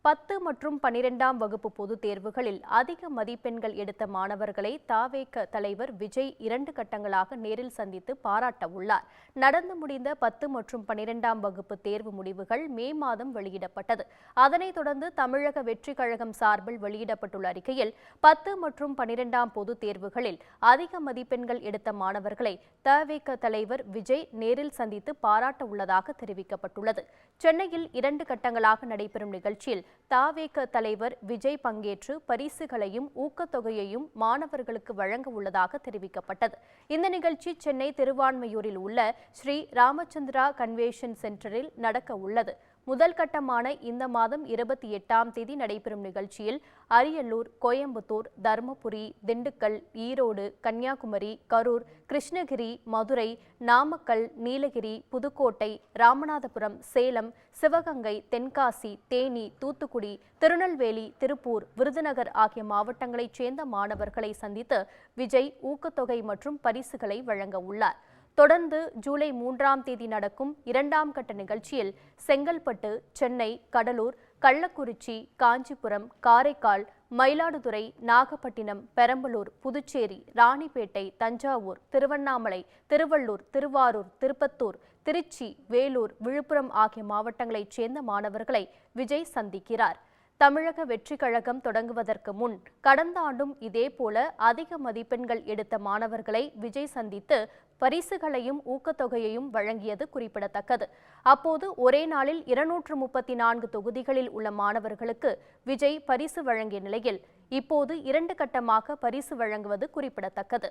10 மற்றும் 12ஆம் வகுப்பு பொதுத் தேர்வுகளில் அதிக மதிப்பெண்கள் எடுத்த மாணவர்களை தவேக தலைவர் விஜய் 2 கட்டங்களாக நேரில் சந்தித்து பாராட்ட உள்ளார். நடந்து முடிந்த 10 மற்றும் 12ஆம் வகுப்பு தேர்வு முடிவுகள் மே மாதம் வெளியிடப்பட்டது. அதனைத் தொடர்ந்து தமிழக வெற்றிக் கழகம் சார்பில் வெளியிடப்பட்டுள்ள அறிக்கையில் 10 மற்றும் 12ஆம் பொதுத் தேர்வுகளில் அதிக மதிப்பெண்கள் எடுத்த மாணவர்களை தவேக தலைவர் விஜய் நேரில் சந்தித்து பாராட்ட உள்ளதாக தெரிவிக்கப்பட்டுள்ளது. சென்னையில் 2 கட்டங்களாக நடைபெறும் நிகழ்ச்சியில் தவேக தலைவர் விஜய் பங்கேற்று பரிசுகளையும் ஊக்கத்தொகையையும் மாணவர்களுக்கு வழங்க உள்ளதாக தெரிவிக்கப்பட்டது. இந்த நிகழ்ச்சி சென்னை திருவான்மையூரில் உள்ள ஸ்ரீ ராமச்சந்திரா கன்வென்ஷன் சென்டரில் நடக்க உள்ளது. முதல் கட்டமான இந்த மாதம் 28ஆம் தேதி நடைபெறும் நிகழ்ச்சியில் அரியலூர், கோயம்புத்தூர், தருமபுரி, திண்டுக்கல், ஈரோடு, கன்னியாகுமரி, கரூர், கிருஷ்ணகிரி, மதுரை, நாமக்கல், நீலகிரி, புதுக்கோட்டை, ராமநாதபுரம், சேலம், சிவகங்கை, தென்காசி, தேனி, தூத்துக்குடி, திருநெல்வேலி, திருப்பூர், விருதுநகர் ஆகிய மாவட்டங்களைச் சேர்ந்த மாணவர்களை சந்தித்து விஜய் ஊக்கத்தொகை மற்றும் பரிசுகளை வழங்க உள்ளார். தொடர்ந்து ஜூலை 3ஆம் தேதி நடக்கும் 2ஆம் கட்ட நிகழ்ச்சியில் செங்கல்பட்டு, சென்னை, கடலூர், கள்ளக்குறிச்சி, காஞ்சிபுரம், காரைக்கால், மயிலாடுதுறை, நாகப்பட்டினம், பெரம்பலூர், புதுச்சேரி, ராணிப்பேட்டை, தஞ்சாவூர், திருவண்ணாமலை, திருவள்ளூர், திருவாரூர், திருப்பத்தூர், திருச்சி, வேலூர், விழுப்புரம் ஆகிய மாவட்டங்களைச் சேர்ந்த மாணவர்களை விஜய் சந்திக்கிறார். தமிழக வெற்றிக் கழகம் தொடங்குவதற்கு முன் கடந்த ஆண்டும் இதேபோல அதிக மதிப்பெண்கள் எடுத்த மாணவர்களை விஜய் சந்தித்து பரிசுகளையும் ஊக்கத்தொகையையும் வழங்கியது குறிப்பிடத்தக்கது. அப்போது ஒரே நாளில் 234 தொகுதிகளில் உள்ள மாணவர்களுக்கு விஜய் பரிசு வழங்கிய நிலையில் இப்போது 2 கட்டமாக பரிசு வழங்குவது குறிப்பிடத்தக்கது.